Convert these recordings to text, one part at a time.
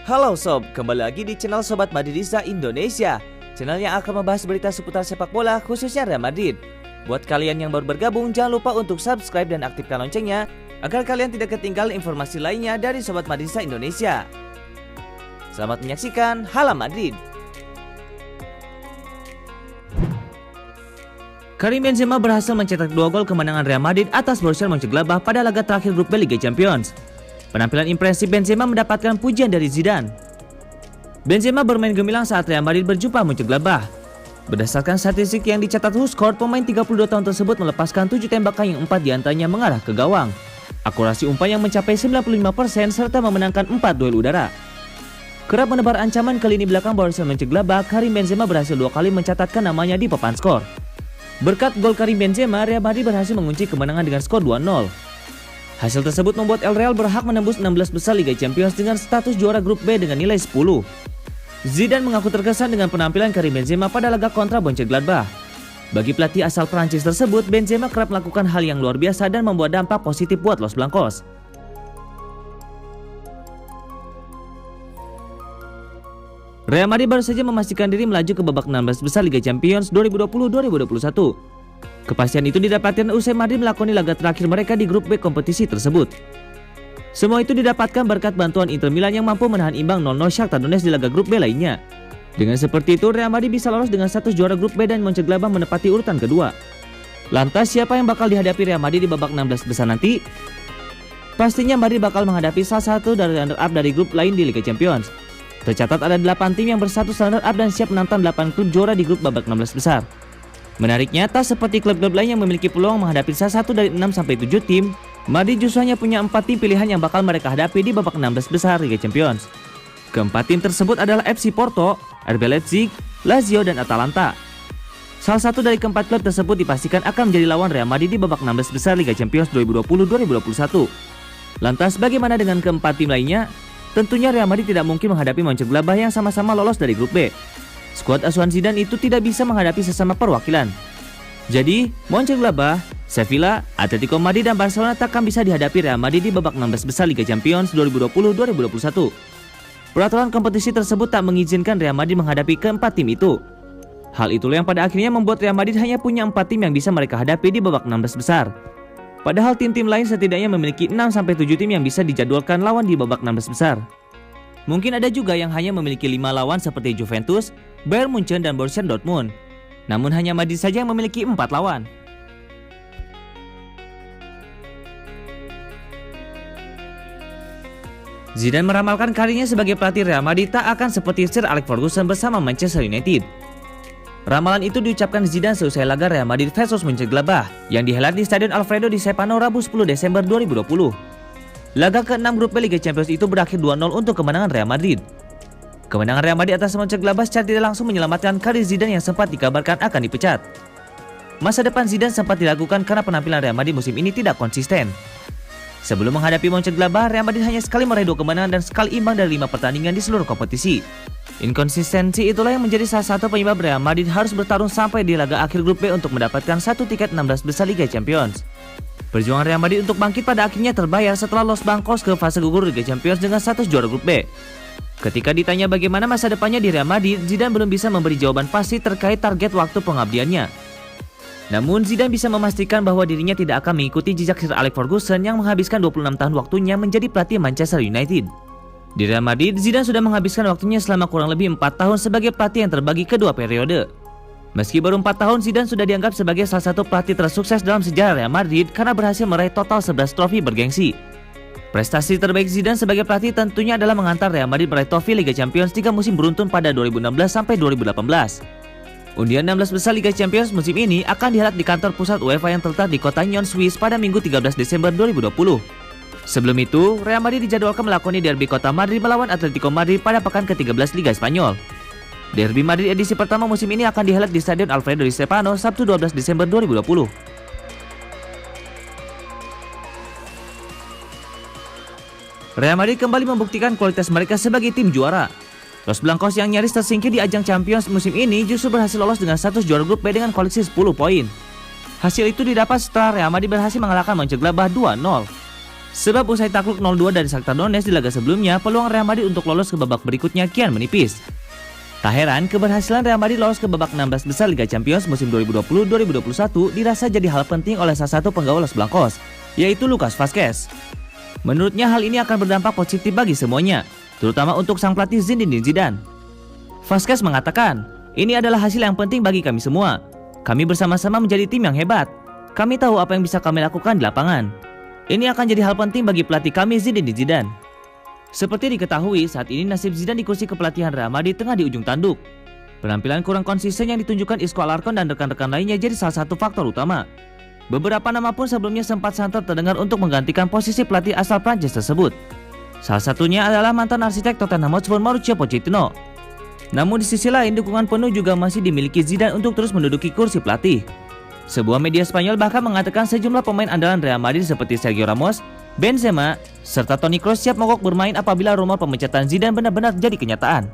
Halo Sob, kembali lagi di channel Sobat Madridista Indonesia, channel yang akan membahas berita seputar sepak bola khususnya Real Madrid. Buat kalian yang baru bergabung, jangan lupa untuk subscribe dan aktifkan loncengnya agar kalian tidak ketinggalan informasi lainnya dari Sobat Madridista Indonesia. Selamat menyaksikan Hala Madrid. Karim Benzema berhasil mencetak 2 gol kemenangan Real Madrid atas Borussia Mönchengladbach pada laga terakhir grup B Liga Champions. Penampilan impresif Benzema mendapatkan pujian dari Zidane. Benzema bermain gemilang saat Real Madrid berjumpa Mönchengladbach. Berdasarkan statistik yang dicatat WhoScored, pemain 32 tahun tersebut melepaskan 7 tembakan yang 4 diantaranya mengarah ke gawang. Akurasi umpan yang mencapai 95% serta memenangkan 4 duel udara. Kerap menebar ancaman ke lini belakang Borussia Mönchengladbach, Karim Benzema berhasil 2 kali mencatatkan namanya di papan skor. Berkat gol Karim Benzema, Real Madrid berhasil mengunci kemenangan dengan skor 2-0. Hasil tersebut membuat El Real berhak menembus 16 besar Liga Champions dengan status juara grup B dengan nilai 10. Zidane mengaku terkesan dengan penampilan Karim Benzema pada laga kontra Mönchengladbach. Bagi pelatih asal Prancis tersebut, Benzema kerap melakukan hal yang luar biasa dan membuat dampak positif buat Los Blancos. Real Madrid baru saja memastikan diri melaju ke babak 16 besar Liga Champions 2020-2021. Kepastian itu didapatkan usai Madrid melakoni laga terakhir mereka di grup B kompetisi tersebut. Semua itu didapatkan berkat bantuan Inter Milan yang mampu menahan imbang 0-0 Shakhtar Donetsk di laga grup B lainnya. Dengan seperti itu, Real Madrid bisa lolos dengan status juara grup B dan Mönchengladbach menempati urutan kedua. Lantas siapa yang bakal dihadapi Real Madrid di babak 16 besar nanti? Pastinya Madrid bakal menghadapi salah satu dari runner-up dari grup lain di Liga Champions. Tercatat ada 8 tim yang bersatu runner-up dan siap menantang 8 klub juara di grup babak 16 besar. Menariknya, tak seperti klub-klub lain yang memiliki peluang menghadapi salah satu dari 6-7 tim, Madrid justru hanya punya 4 tim pilihan yang bakal mereka hadapi di babak 16 besar Liga Champions. Keempat tim tersebut adalah FC Porto, RB Leipzig, Lazio, dan Atalanta. Salah satu dari keempat klub tersebut dipastikan akan menjadi lawan Real Madrid di babak 16 besar Liga Champions 2020-2021. Lantas bagaimana dengan keempat tim lainnya? Tentunya Real Madrid tidak mungkin menghadapi Mönchengladbach yang sama-sama lolos dari grup B. Skuad asuhan Zidane itu tidak bisa menghadapi sesama perwakilan. Jadi, Mönchengladbach, Sevilla, Atletico Madrid, dan Barcelona takkan bisa dihadapi Real Madrid di babak 16 besar Liga Champions 2020-2021. Peraturan kompetisi tersebut tak mengizinkan Real Madrid menghadapi keempat tim itu. Hal itulah yang pada akhirnya membuat Real Madrid hanya punya 4 tim yang bisa mereka hadapi di babak 16 besar. Padahal tim-tim lain setidaknya memiliki 6-7 tim yang bisa dijadwalkan lawan di babak 16 besar. Mungkin ada juga yang hanya memiliki 5 lawan seperti Juventus, Bayern Munchen, dan Borussia Dortmund. Namun hanya Madrid saja yang memiliki 4 lawan. Zidane meramalkan karirnya sebagai pelatih Real Madrid tak akan seperti Sir Alex Ferguson bersama Manchester United. Ramalan itu diucapkan Zidane seusai laga Real Madrid versus Mönchengladbach yang dihelat di Stadion Alfredo di Stefano Rabu 10 Desember 2020. Laga ke-6 grup B Liga Champions itu berakhir 2-0 untuk kemenangan Real Madrid. Kemenangan Real Madrid atas Mönchengladbach secara tidak langsung menyelamatkan karir Zidane yang sempat dikabarkan akan dipecat. Masa depan Zidane sempat diragukan karena penampilan Real Madrid musim ini tidak konsisten. Sebelum menghadapi Mönchengladbach, Real Madrid hanya sekali meraih 2 kemenangan dan sekali imbang dari 5 pertandingan di seluruh kompetisi. Inkonsistensi itulah yang menjadi salah satu penyebab Real Madrid harus bertarung sampai di laga akhir grup B untuk mendapatkan satu tiket 16 besar Liga Champions. Perjuangan Real Madrid untuk bangkit pada akhirnya terbayar setelah Los Blancos ke fase gugur Liga Champions dengan status juara grup B. Ketika ditanya bagaimana masa depannya di Real Madrid, Zidane belum bisa memberi jawaban pasti terkait target waktu pengabdiannya. Namun Zidane bisa memastikan bahwa dirinya tidak akan mengikuti jejak Sir Alex Ferguson yang menghabiskan 26 tahun waktunya menjadi pelatih Manchester United. Di Real Madrid, Zidane sudah menghabiskan waktunya selama kurang lebih 4 tahun sebagai pelatih yang terbagi ke 2 periode. Meski baru 4 tahun, Zidane sudah dianggap sebagai salah satu pelatih tersukses dalam sejarah Real Madrid karena berhasil meraih total 11 trofi bergengsi. Prestasi terbaik Zidane sebagai pelatih tentunya adalah mengantar Real Madrid meraih trofi Liga Champions 3 musim beruntun pada 2016 sampai 2018. Undian 16 besar Liga Champions musim ini akan dihelat di kantor pusat UEFA yang terletak di kota Nyon, Swiss pada Minggu 13 Desember 2020. Sebelum itu, Real Madrid dijadwalkan melakoni derby kota Madrid melawan Atletico Madrid pada pekan ke-13 Liga Spanyol. Derby Madrid edisi pertama musim ini akan dihelat di Stadion Alfredo di Stefano Sabtu 12 Desember 2020. Real Madrid kembali membuktikan kualitas mereka sebagai tim juara. Los Blancos yang nyaris tersingkir di ajang Champions musim ini justru berhasil lolos dengan status juara grup B dengan koleksi 10 poin. Hasil itu didapat setelah Real Madrid berhasil mengalahkan Mönchengladbach 2-0. Sebab usai takluk 0-2 dari Shakhtar Donetsk di laga sebelumnya, peluang Real Madrid untuk lolos ke babak berikutnya kian menipis. Tak heran, keberhasilan Real Madrid lolos ke babak 16 besar Liga Champions musim 2020-2021 dirasa jadi hal penting oleh salah satu penggawa Los Blancos, yaitu Lucas Vázquez. Menurutnya hal ini akan berdampak positif bagi semuanya, terutama untuk sang pelatih Zinedine Zidane. Vázquez mengatakan, "Ini adalah hasil yang penting bagi kami semua. Kami bersama-sama menjadi tim yang hebat. Kami tahu apa yang bisa kami lakukan di lapangan. Ini akan jadi hal penting bagi pelatih kami Zinedine Zidane." Seperti diketahui, saat ini nasib Zidane di kursi kepelatihan Real Madrid tengah di ujung tanduk. Penampilan kurang konsisten yang ditunjukkan Isco Alarcón dan rekan-rekan lainnya jadi salah satu faktor utama. Beberapa nama pun sebelumnya sempat santer terdengar untuk menggantikan posisi pelatih asal Prancis tersebut. Salah satunya adalah mantan arsitek Tottenham Hotspur Mauricio Pochettino. Namun di sisi lain, dukungan penuh juga masih dimiliki Zidane untuk terus menduduki kursi pelatih. Sebuah media Spanyol bahkan mengatakan sejumlah pemain andalan Real Madrid seperti Sergio Ramos, Benzema, serta Toni Kroos siap mogok bermain apabila rumor pemecatan Zidane benar-benar jadi kenyataan.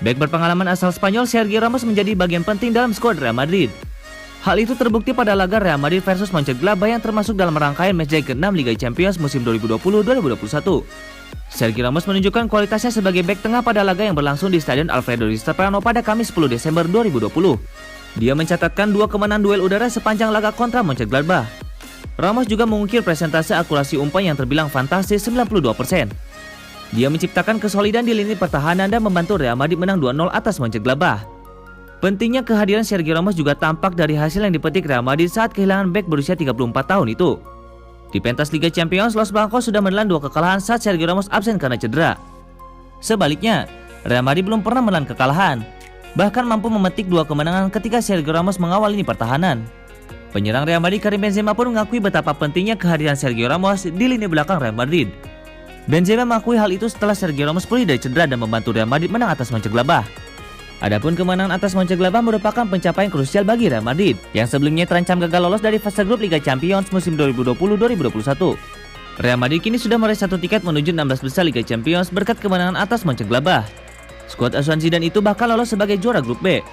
Bek berpengalaman asal Spanyol Sergio Ramos menjadi bagian penting dalam skuad Real Madrid. Hal itu terbukti pada laga Real Madrid versus Mönchengladbach yang termasuk dalam rangkaian matchday ke-6 Liga Champions musim 2020-2021. Sergio Ramos menunjukkan kualitasnya sebagai bek tengah pada laga yang berlangsung di Stadion Alfredo Di Stéfano pada Kamis 10 Desember 2020. Dia mencatatkan 2 kemenangan duel udara sepanjang laga kontra Mönchengladbach. Ramos juga mengukir presentase akurasi umpan yang terbilang fantastis 92%. Dia menciptakan kesolidan di lini pertahanan dan membantu Real Madrid menang 2-0 atas Mönchengladbach. Pentingnya kehadiran Sergio Ramos juga tampak dari hasil yang dipetik Real Madrid saat kehilangan bek berusia 34 tahun itu. Di pentas Liga Champions, Los Blancos sudah menelan 2 kekalahan saat Sergio Ramos absen karena cedera. Sebaliknya, Real Madrid belum pernah menelan kekalahan, bahkan mampu memetik 2 kemenangan ketika Sergio Ramos mengawal lini pertahanan. Penyerang Real Madrid Karim Benzema pun mengakui betapa pentingnya kehadiran Sergio Ramos di lini belakang Real Madrid. Benzema mengakui hal itu setelah Sergio Ramos pulih dari cedera dan membantu Real Madrid menang atas Mönchengladbach. Adapun kemenangan atas Mönchengladbach merupakan pencapaian krusial bagi Real Madrid yang sebelumnya terancam gagal lolos dari fase grup Liga Champions musim 2020-2021. Real Madrid kini sudah meraih 1 tiket menuju 16 besar Liga Champions berkat kemenangan atas Mönchengladbach. Skuad asuhan Zidane itu bahkan lolos sebagai juara grup B.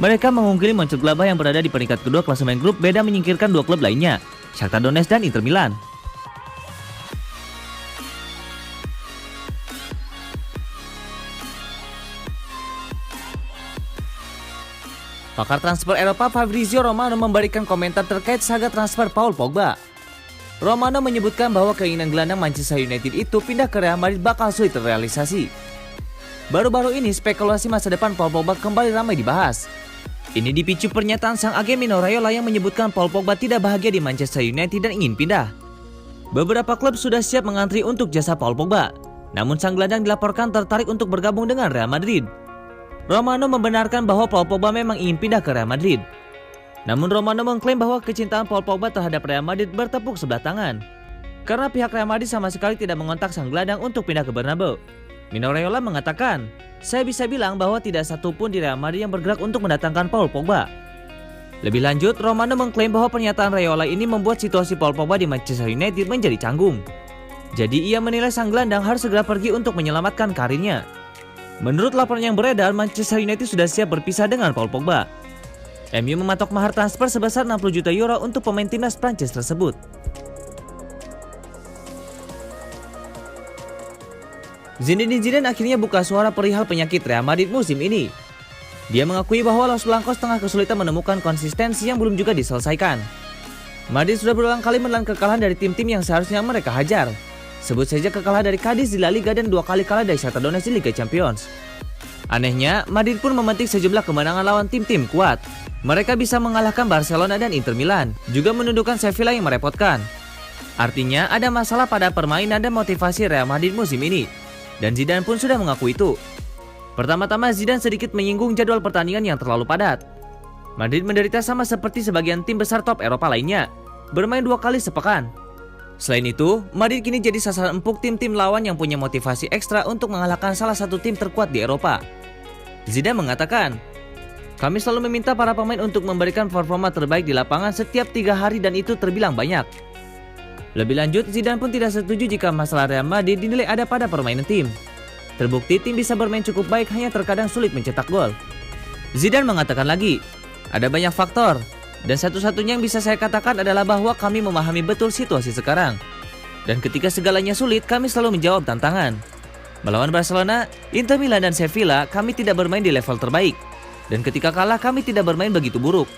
Mereka mengungguli Mönchengladbach yang berada di peringkat kedua klasemen grup B dan menyingkirkan 2 klub lainnya, Shakhtar Donetsk dan Inter Milan. Pakar transfer Eropa Fabrizio Romano memberikan komentar terkait saga transfer Paul Pogba. Romano menyebutkan bahwa keinginan gelandang Manchester United itu pindah ke Real Madrid bakal sulit terrealisasi. Baru-baru ini spekulasi masa depan Paul Pogba kembali ramai dibahas. Ini dipicu pernyataan sang agen Mino Raiola yang menyebutkan Paul Pogba tidak bahagia di Manchester United dan ingin pindah. Beberapa klub sudah siap mengantri untuk jasa Paul Pogba, namun sang gelandang dilaporkan tertarik untuk bergabung dengan Real Madrid. Romano membenarkan bahwa Paul Pogba memang ingin pindah ke Real Madrid. Namun Romano mengklaim bahwa kecintaan Paul Pogba terhadap Real Madrid bertepuk sebelah tangan, karena pihak Real Madrid sama sekali tidak mengontak sang gelandang untuk pindah ke Bernabeu. Mino Raiola mengatakan, "Saya bisa bilang bahwa tidak satu pun di Real Madrid yang bergerak untuk mendatangkan Paul Pogba." Lebih lanjut, Romano mengklaim bahwa pernyataan Raiola ini membuat situasi Paul Pogba di Manchester United menjadi canggung. Jadi ia menilai sang gelandang harus segera pergi untuk menyelamatkan karirnya. Menurut laporan yang beredar, Manchester United sudah siap berpisah dengan Paul Pogba. MU mematok mahar transfer sebesar 60 juta euro untuk pemain timnas Prancis tersebut. Zinedine Zidane akhirnya buka suara perihal penyakit Real Madrid musim ini. Dia mengakui bahwa Los Blancos tengah kesulitan menemukan konsistensi yang belum juga diselesaikan. Madrid sudah berulang kali menelan kekalahan dari tim-tim yang seharusnya mereka hajar. Sebut saja kekalahan dari Cadiz di La Liga dan 2 kali kalah dari Shakhtar Donetsk di Liga Champions. Anehnya, Madrid pun memetik sejumlah kemenangan lawan tim-tim kuat. Mereka bisa mengalahkan Barcelona dan Inter Milan, juga menundukkan Sevilla yang merepotkan. Artinya, ada masalah pada permainan dan motivasi Real Madrid musim ini. Dan Zidane pun sudah mengaku itu. Pertama-tama Zidane sedikit menyinggung jadwal pertandingan yang terlalu padat. Madrid menderita sama seperti sebagian tim besar top Eropa lainnya, bermain 2 kali sepekan. Selain itu, Madrid kini jadi sasaran empuk tim-tim lawan yang punya motivasi ekstra untuk mengalahkan salah satu tim terkuat di Eropa. Zidane mengatakan, "Kami selalu meminta para pemain untuk memberikan performa terbaik di lapangan setiap 3 hari dan itu terbilang banyak. Lebih lanjut, Zidane pun tidak setuju jika masalah Real Madrid dinilai ada pada permainan tim. Terbukti tim bisa bermain cukup baik, hanya terkadang sulit mencetak gol. Zidane mengatakan lagi, ada banyak faktor, dan satu-satunya yang bisa saya katakan adalah bahwa kami memahami betul situasi sekarang. Dan ketika segalanya sulit, kami selalu menjawab tantangan. Melawan Barcelona, Inter Milan dan Sevilla, kami tidak bermain di level terbaik. Dan ketika kalah, kami tidak bermain begitu buruk.